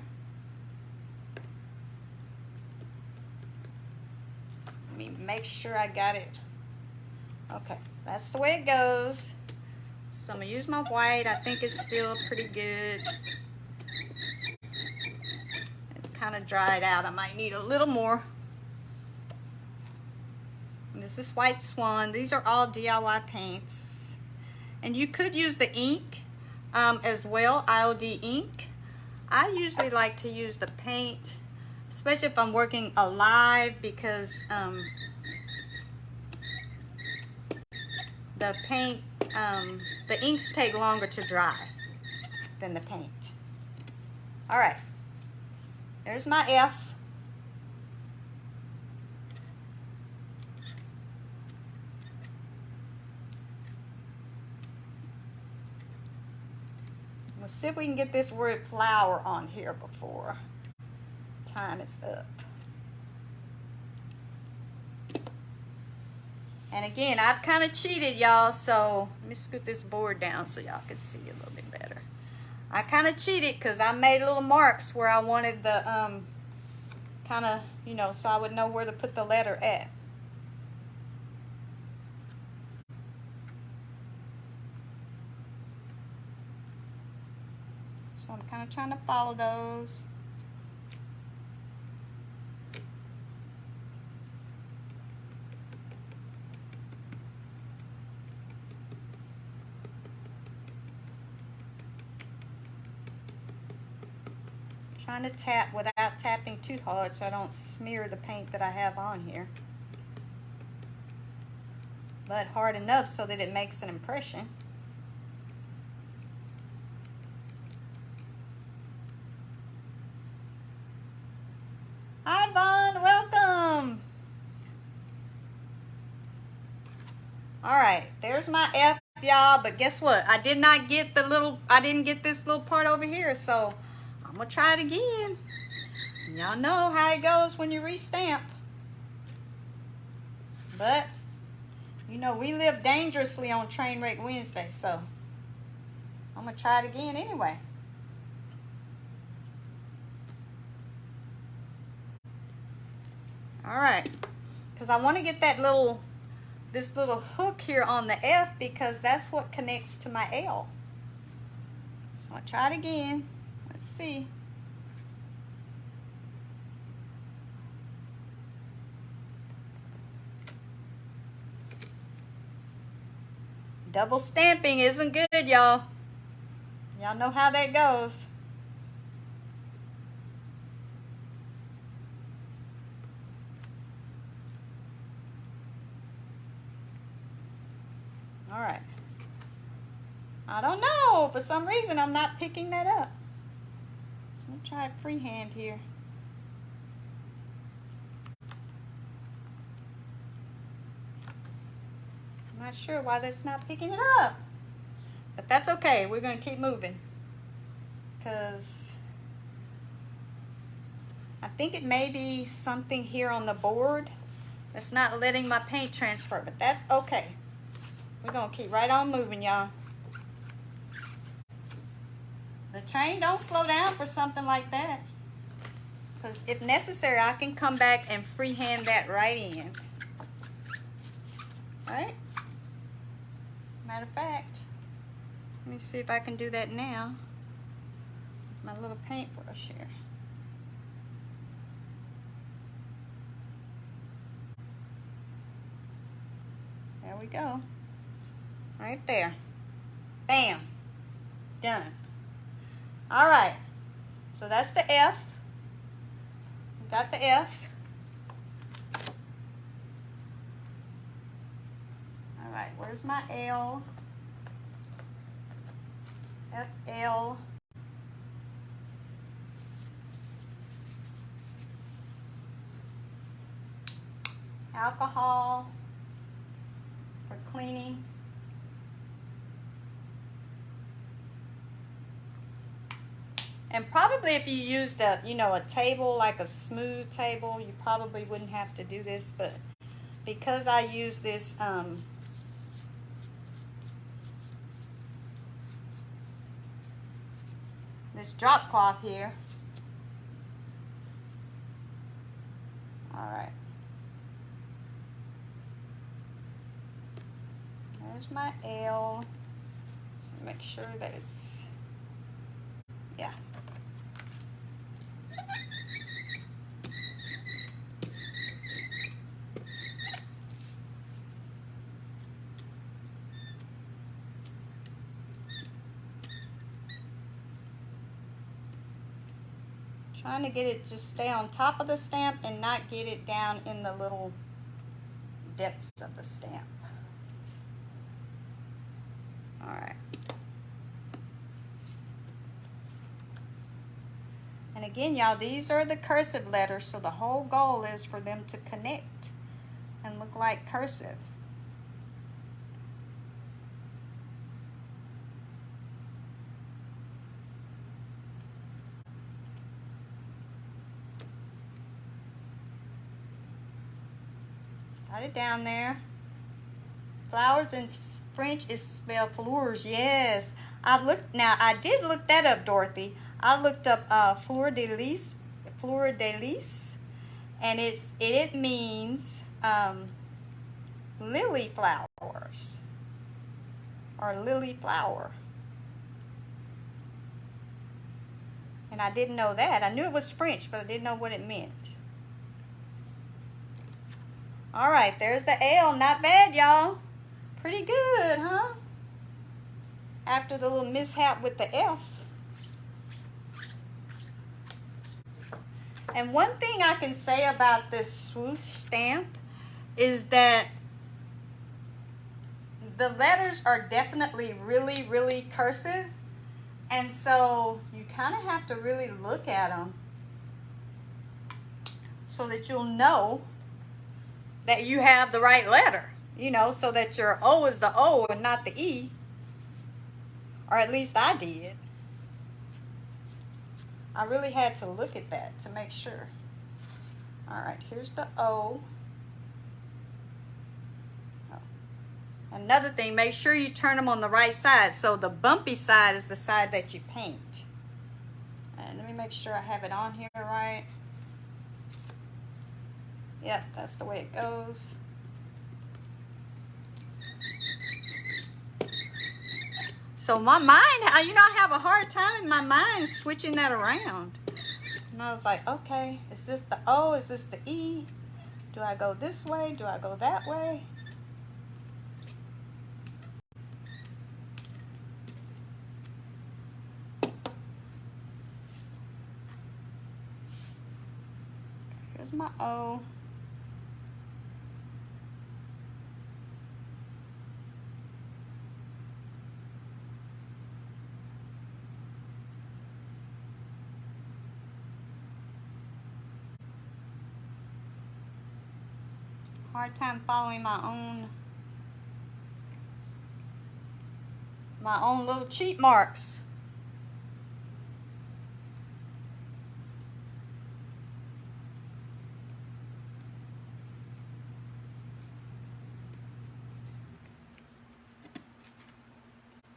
Let me make sure I got it. Okay, that's the way it goes. So I'm gonna use my white. I think it's still pretty good. It's kind of dried out. I might need a little more. And this is White Swan. These are all DIY paints. And you could use the ink as well, IOD ink. I usually like to use the paint, especially if I'm working alive, because the paint, the inks take longer to dry than the paint. All right, there's my F. We'll see if we can get this word flower on here before time is up. And again, I've kind of cheated, y'all, so let me scoot this board down so y'all can see a little bit better. I kind of cheated because I made little marks where I wanted the kind of, you know, so I would know where to put the letter at. So I'm kind of trying to follow those. Trying to tap without tapping too hard so I don't smear the paint that I have on here. But hard enough so that it makes an impression. Hi, Vaughn, welcome. All right, there's my F, y'all, but guess what? I did not get the little, I didn't get this little part over here, so I'm gonna try it again. Y'all know how it goes when you restamp. But, you know, we live dangerously on Trainwreck Wednesday, so I'm gonna try it again anyway. All right, because I want to get that little, this little hook here on the F, because that's what connects to my L. So I'll try it again. Let's see. Double stamping isn't good, y'all. Y'all know how that goes. All right. I don't know. For some reason, I'm not picking that up. So I'm going to try freehand here. I'm not sure why that's not picking it up. But that's okay. We're going to keep moving. Because I think it may be something here on the board that's not letting my paint transfer. But that's okay. We're going to keep right on moving, y'all. The train don't slow down for something like that. Because if necessary, I can come back and freehand that right in. Right? Matter of fact, let me see if I can do that now. My little paintbrush here. There we go. Right there. Bam. Done. All right. So that's the F. We got the F. All right. Where's my L? FL. Alcohol for cleaning. And probably if you used a, a table, like a smooth table, you probably wouldn't have to do this, but because I use this this drop cloth here. All right. There's my L. So make sure that it's, yeah. Trying to get it to stay on top of the stamp and not get it down in the little depths of the stamp. All right. And again, y'all, these are the cursive letters, so the whole goal is for them to connect and look like cursive. Got it down there. Flowers in French is spelled fleurs. Yes. I did look that up, Dorothy. I looked up fleur de lis, and it means lily flowers or lily flower. And I didn't know that. I knew it was French, but I didn't know what it meant. All right, there's the L. Not bad, y'all. Pretty good, huh? After the little mishap with the F. And one thing I can say about this swoosh stamp is that the letters are definitely really, really cursive. And so you kind of have to really look at them so that you'll know that you have the right letter, so that your O is the O and not the E. Or at least I did. I really had to look at that to make sure. All right, here's the O. Oh. Another thing, make sure you turn them on the right side. So the bumpy side is the side that you paint. And let me make sure I have it on here right. Yep, that's the way it goes. So my mind, I have a hard time in my mind switching that around. And I was like, okay, is this the O? Is this the E? Do I go this way? Do I go that way? Here's my O. Hard time following my own little cheat marks.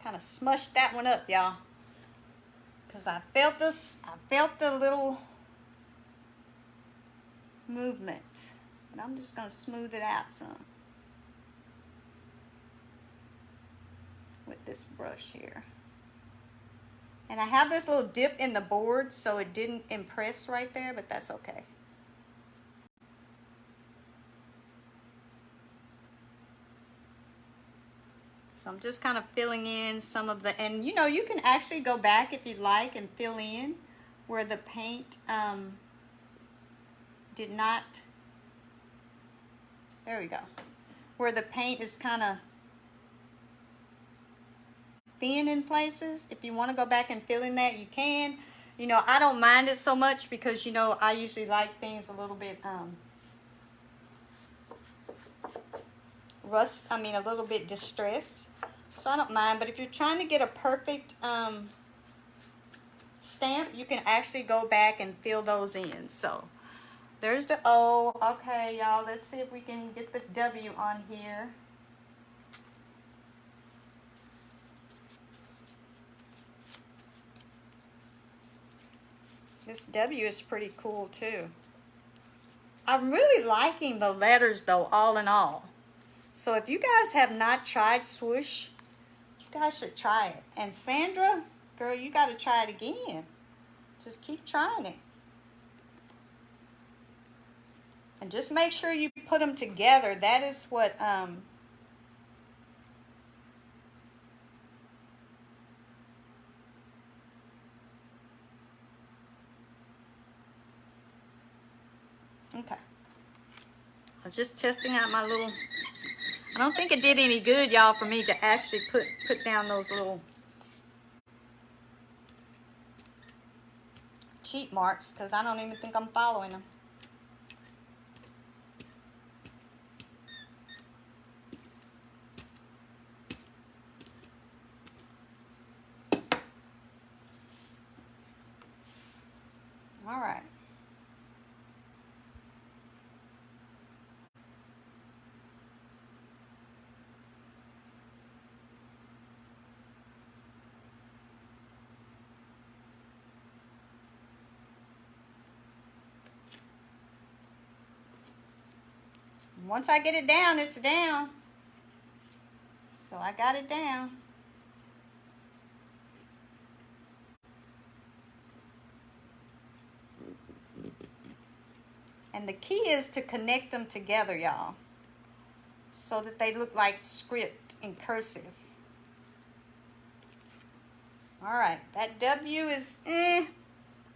Kind of smushed that one up, y'all, because I felt the little movement. But I'm just going to smooth it out some with this brush here. And I have this little dip in the board, so it didn't impress right there, but that's okay. So I'm just kind of filling in some of the, and you know, you can actually go back if you'd like and fill in where the paint did not, there we go, where the paint is kind of thin in places. If you want to go back and fill in that, you can. You know, I don't mind it so much because, you know, I usually like things a little bit a little bit distressed. So I don't mind. But if you're trying to get a perfect stamp, you can actually go back and fill those in. So there's the O. Okay, y'all, let's see if we can get the W on here. This W is pretty cool too. I'm really liking the letters though, all in all. So if you guys have not tried Swoosh, you guys should try it. And Sandra, girl, you got to try it again. Just keep trying it. And just make sure you put them together. That is what okay. I'm just testing out my little, I don't think it did any good, y'all, for me to actually put down those little cheat marks, because I don't even think I'm following them. All right. Once I get it down, it's down. So I got it down. And the key is to connect them together, y'all, so that they look like script in cursive. All right, that W is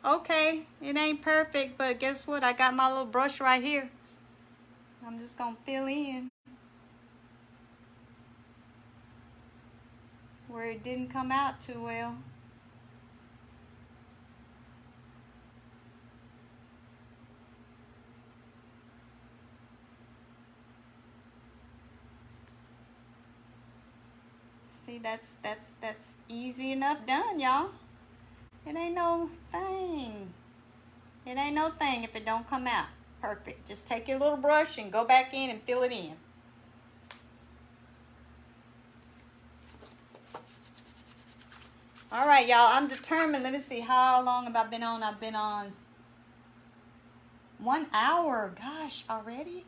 okay. It ain't perfect, but guess what? I got my little brush right here. I'm just gonna fill in where it didn't come out too well. See, that's easy enough done, y'all. It ain't no thing. It ain't no thing if it don't come out perfect. Just take your little brush and go back in and fill it in. All right, y'all, I'm determined. Let me see, how long have I been on? I've been on 1 hour. Gosh, already?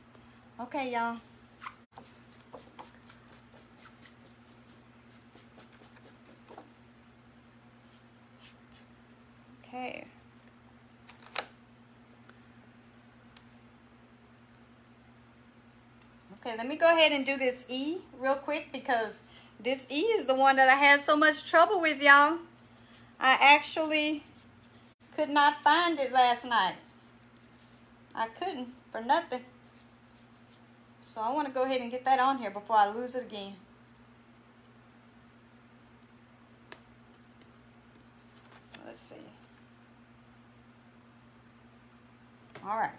Okay, y'all. Okay. Okay, let me go ahead and do this E real quick, because this E is the one that I had so much trouble with, y'all. I actually could not find it last night. I couldn't for nothing. So I want to go ahead and get that on here before I lose it again. Let's see. All right.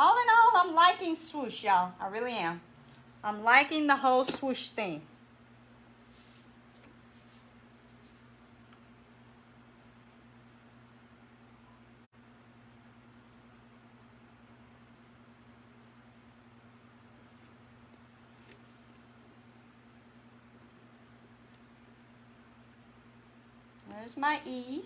All in all, I'm liking Swoosh, y'all. I really am. I'm liking the whole Swoosh thing. There's my E.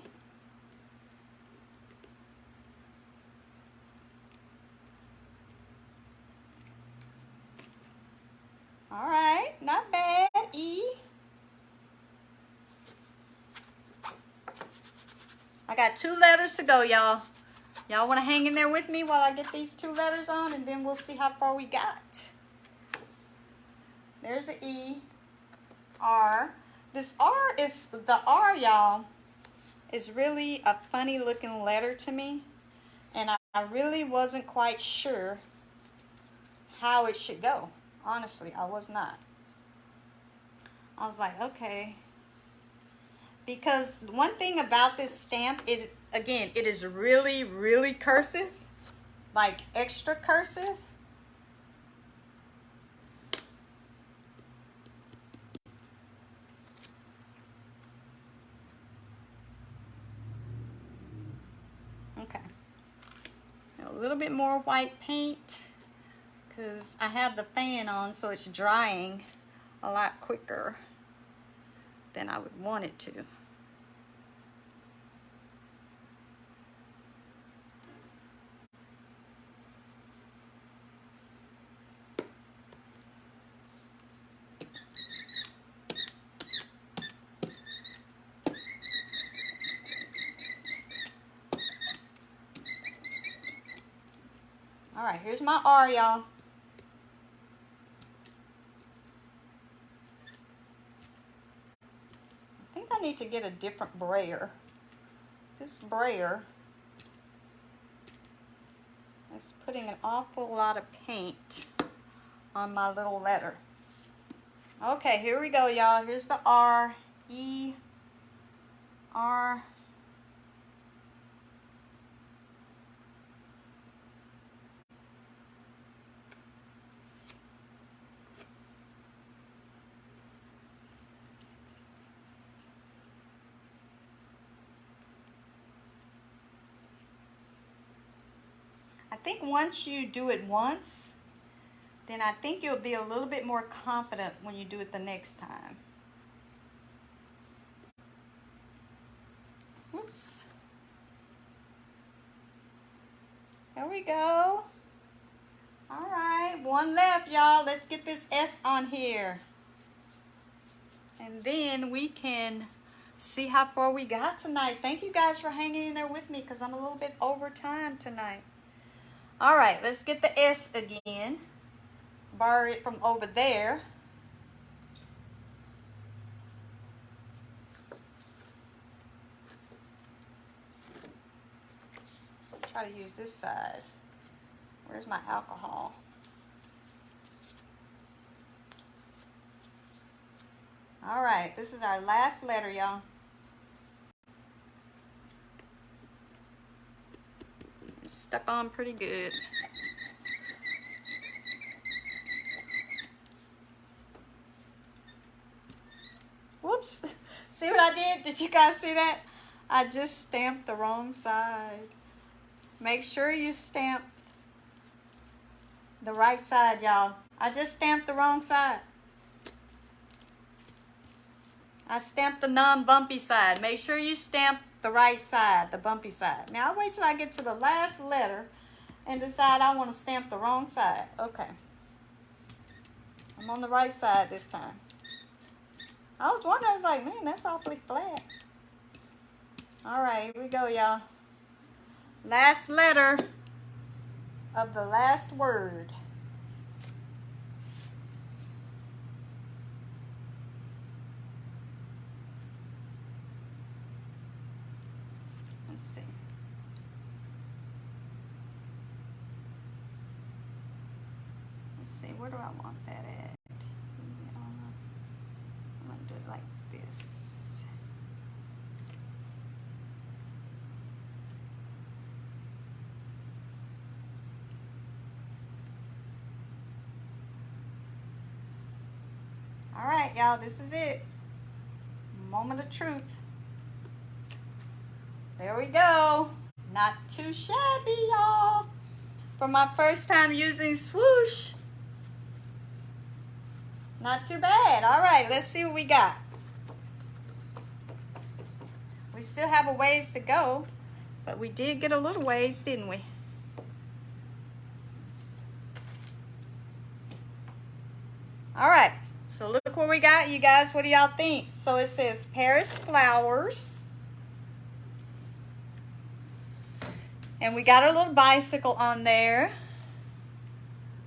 All right, not bad, E. I got 2 letters to go, y'all. Y'all want to hang in there with me while I get these 2 letters on, and then we'll see how far we got. There's the E, R. This R is, the R, y'all, is really a funny looking letter to me. And I really wasn't quite sure how it should go. Honestly, I was not. I was like, okay. Because one thing about this stamp is, again, it is really, really cursive. Like extra cursive. Okay. A little bit more white paint, because I have the fan on, so it's drying a lot quicker than I would want it to. All right, here's my R, y'all. I think I need to get a different brayer. This brayer is putting an awful lot of paint on my little letter. Okay, here we go, y'all. Here's the R, E, R. I think once you do it once, then I think you'll be a little bit more confident when you do it the next time. Oops. There we go. All right, 1 left, y'all. Let's get this S on here. And then we can see how far we got tonight. Thank you guys for hanging in there with me, because I'm a little bit over time tonight. All right, let's get the S again. Borrow it from over there. Try to use this side. Where's my alcohol? All right, this is our last letter, y'all. It's stuck on pretty good. Whoops. See what I did? Did you guys see that? I just stamped the wrong side. Make sure you stamp the right side, y'all. I just stamped the wrong side. I stamped the non-bumpy side. Make sure you stamp the right side, the bumpy side. Now, I'll wait till I get to the last letter and decide I want to stamp the wrong side. Okay. I'm on the right side this time. I was wondering, I was like, man, that's awfully flat. All right, here we go, y'all. Last letter of the last word. Let's see. Let's see, where do I want that at? I'm going to do it like this. All right, y'all, this is it. Moment of truth. There we go. Not too shabby, y'all. For my first time using Swoosh. Not too bad. All right, let's see what we got. We we still have a ways to go, but we did get a little ways, didn't we? All right, so look what we got, you guys. What do y'all think? So it says Paris flowers. And we got our little bicycle on there.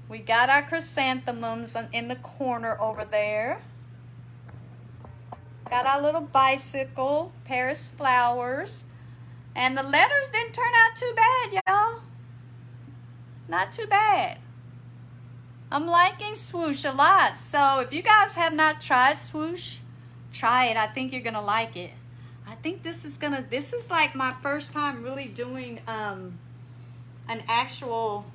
We got our chrysanthemums in the corner over there. Got our little bicycle, Paris flowers. And the letters didn't turn out too bad, y'all. Not too bad. I'm liking Swoosh a lot. So if you guys have not tried Swoosh, try it. I think you're gonna like it. I think this is like my first time really doing an actual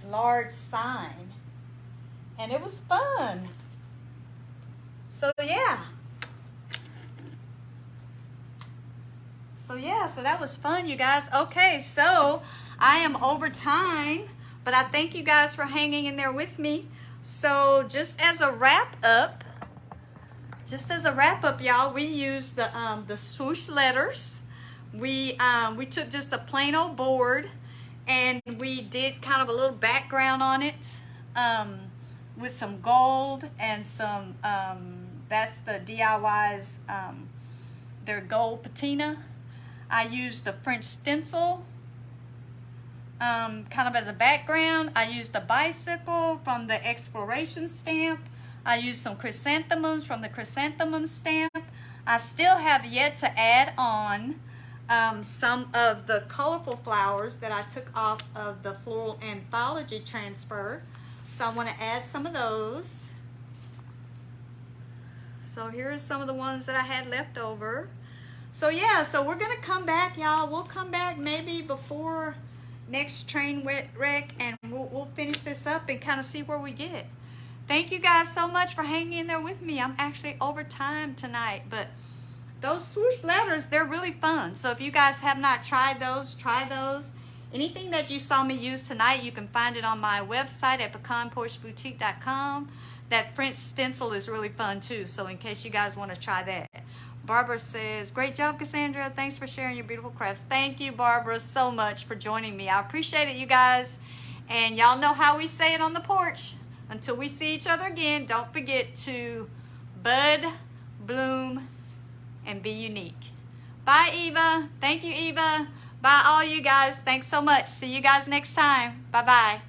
large sign. And it was fun. So yeah. So that was fun, you guys. Okay, so I am over time, but I thank you guys for hanging in there with me. So just as a wrap up, y'all, we used the swoosh letters. We took just a plain old board and we did kind of a little background on it with some gold and some, that's the DIY's, their gold patina. I used the French stencil kind of as a background. I used the bicycle from the exploration stamp. I used some chrysanthemums from the chrysanthemum stamp. I still have yet to add on some of the colorful flowers that I took off of the Floral Anthology transfer. So I want to add some of those. So here are some of the ones that I had left over. So yeah, so we're going to come back, y'all. We'll come back maybe before next train wreck, and we'll finish this up and kind of see where we get. Thank you guys so much for hanging in there with me. I'm actually over time tonight, but those swoosh letters, they're really fun. So if you guys have not tried those, try those. Anything that you saw me use tonight, you can find it on my website at pecanporchboutique.com. That French stencil is really fun too, so in case you guys want to try that. Barbara says, great job, Cassandra. Thanks for sharing your beautiful crafts. Thank you, Barbara, so much for joining me. I appreciate it, you guys. And y'all know how we say it on the porch. Until we see each other again, don't forget to bud, bloom, and be unique. Bye, Eva. Thank you, Eva. Bye, all you guys. Thanks so much. See you guys next time. Bye-bye.